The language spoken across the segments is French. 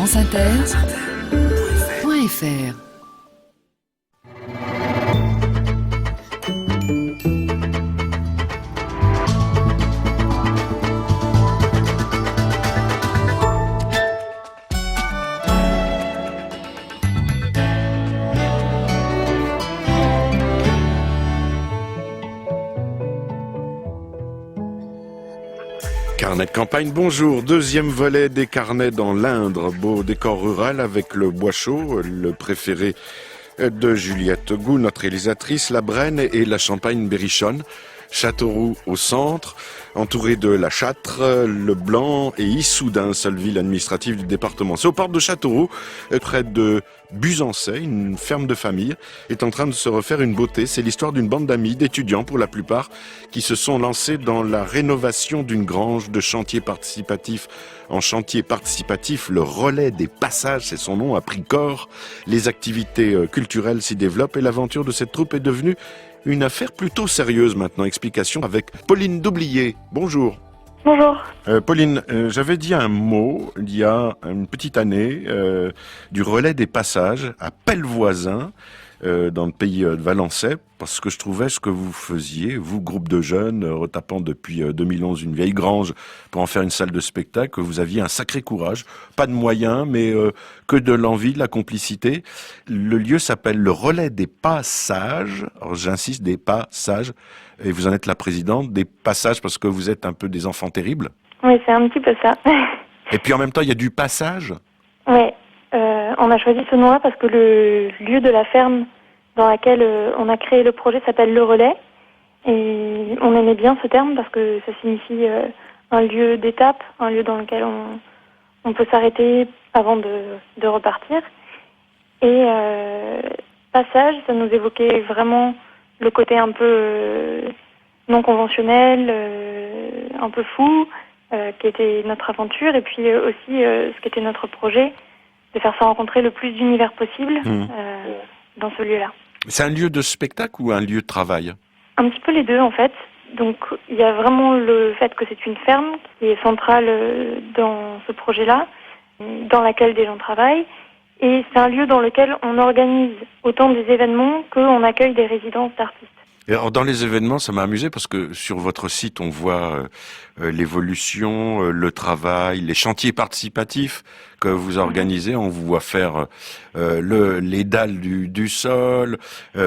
franceinter.fr. Carnet de campagne, bonjour. Deuxième volet des carnets dans l'Indre. Beau décor rural avec le bois chaud, le préféré de Juliette Gou, notre réalisatrice, la Brenne et la Champagne berrichonne. Châteauroux au centre, entouré de la Châtre, le Blanc et Issoudun, seule ville administrative du département. C'est aux portes de Châteauroux, près de Buzancais, une ferme de famille est en train de se refaire une beauté. C'est l'histoire d'une bande d'amis, d'étudiants pour la plupart, qui se sont lancés dans la rénovation d'une grange de chantier participatif. En chantier participatif, le relais des passages, c'est son nom, a pris corps. Les activités culturelles s'y développent et l'aventure de cette troupe est devenue une affaire plutôt sérieuse maintenant. Explication avec Pauline Doublier. Bonjour. Bonjour. Pauline, j'avais dit un mot il y a une petite année du relais des passages à Pellevoisin, dans le pays de Valençay, parce que je trouvais ce que vous faisiez, vous, groupe de jeunes, retapant depuis 2011 une vieille grange pour en faire une salle de spectacle, que vous aviez un sacré courage, pas de moyens, mais que de l'envie, de la complicité. Le lieu s'appelle le relais des passages, alors j'insiste, des passages, et vous en êtes la présidente, des passages parce que vous êtes un peu des enfants terribles. Oui, c'est un petit peu ça. Et puis en même temps, il y a du passage. Oui, on a choisi ce nom-là parce que le lieu de la ferme dans laquelle on a créé le projet s'appelle Le Relais. Et on aimait bien ce terme parce que ça signifie un lieu d'étape, un lieu dans lequel on peut s'arrêter avant de repartir. Et passage, ça nous évoquait vraiment le côté un peu non conventionnel, un peu fou, qui était notre aventure, et puis aussi ce qui était notre projet, de faire se rencontrer le plus d'univers possible dans ce lieu-là. C'est un lieu de spectacle ou un lieu de travail ? Un petit peu les deux en fait. Donc il y a vraiment le fait que c'est une ferme qui est centrale dans ce projet-là, dans laquelle des gens travaillent, et c'est un lieu dans lequel on organise autant des événements qu'on accueille des résidences d'artistes. Et alors dans les événements, ça m'a amusé parce que sur votre site, on voit l'évolution, le travail, les chantiers participatifs que vous organisez. On vous voit faire les dalles du sol,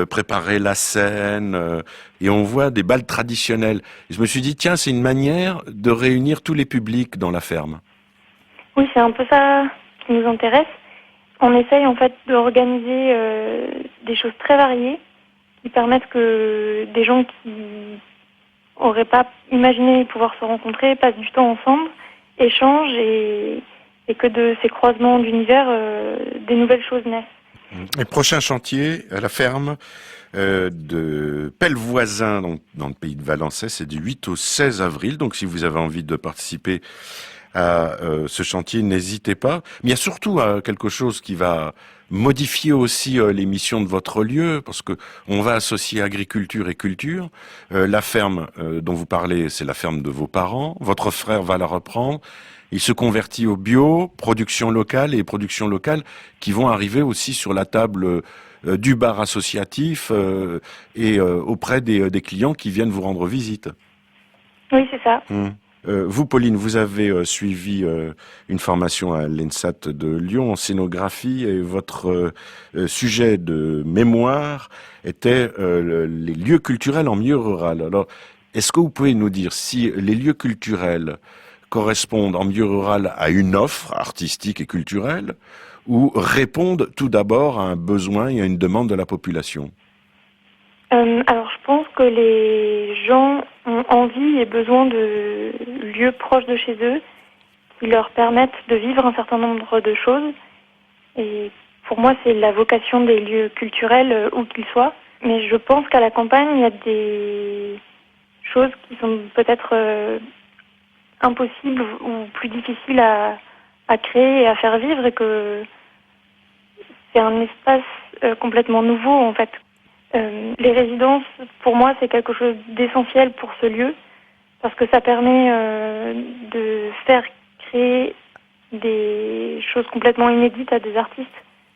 préparer la scène, et on voit des bals traditionnels. Et je me suis dit, tiens, c'est une manière de réunir tous les publics dans la ferme. Oui, c'est un peu ça qui nous intéresse. On essaye en fait d'organiser des choses très variées qui permettent que des gens qui n'auraient pas imaginé pouvoir se rencontrer passent du temps ensemble, échangent et que de ces croisements d'univers, des nouvelles choses naissent. Le prochain chantier à la ferme de Pellevoisin, donc dans le pays de Valençay, c'est du 8 au 16 avril. Donc si vous avez envie de participer à ce chantier, n'hésitez pas. Mais il y a surtout quelque chose qui va modifier aussi les missions de votre lieu, parce que on va associer agriculture et culture. La ferme dont vous parlez, c'est la ferme de vos parents. Votre frère va la reprendre. Il se convertit au bio, production locale et production locale qui vont arriver aussi sur la table du bar associatif et auprès des clients qui viennent vous rendre visite. Oui, c'est ça. Vous, Pauline, vous avez suivi une formation à l'ENSAT de Lyon en scénographie et votre sujet de mémoire était les lieux culturels en milieu rural. Alors, est-ce que vous pouvez nous dire si les lieux culturels correspondent en milieu rural à une offre artistique et culturelle ou répondent tout d'abord à un besoin et à une demande de la population ? Alors je pense que les gens ont envie et besoin de lieux proches de chez eux qui leur permettent de vivre un certain nombre de choses. Et pour moi, c'est la vocation des lieux culturels où qu'ils soient. Mais je pense qu'à la campagne, il y a des choses qui sont peut-être impossibles ou plus difficiles à créer et à faire vivre, et que c'est un espace complètement nouveau en fait. Les résidences, pour moi, c'est quelque chose d'essentiel pour ce lieu, parce que ça permet de faire créer des choses complètement inédites à des artistes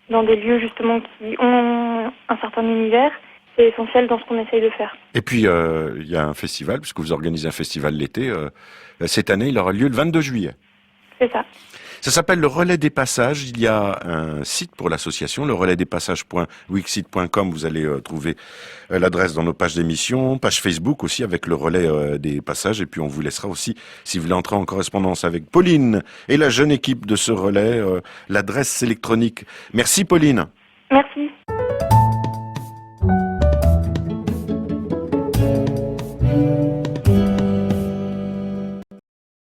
dans des lieux justement qui ont un certain univers. C'est essentiel dans ce qu'on essaye de faire. Et puis, il y a un festival, puisque vous organisez un festival l'été. Cette année, il aura lieu le 22 juillet. C'est ça. Ça s'appelle le Relais des Passages. Il y a un site pour l'association, le relaisdespassages.wixsite.com. Vous allez trouver l'adresse dans nos pages d'émission, page Facebook aussi avec le Relais des Passages. Et puis on vous laissera aussi, si vous voulez entrer en correspondance avec Pauline et la jeune équipe de ce relais, l'adresse électronique. Merci Pauline. Merci.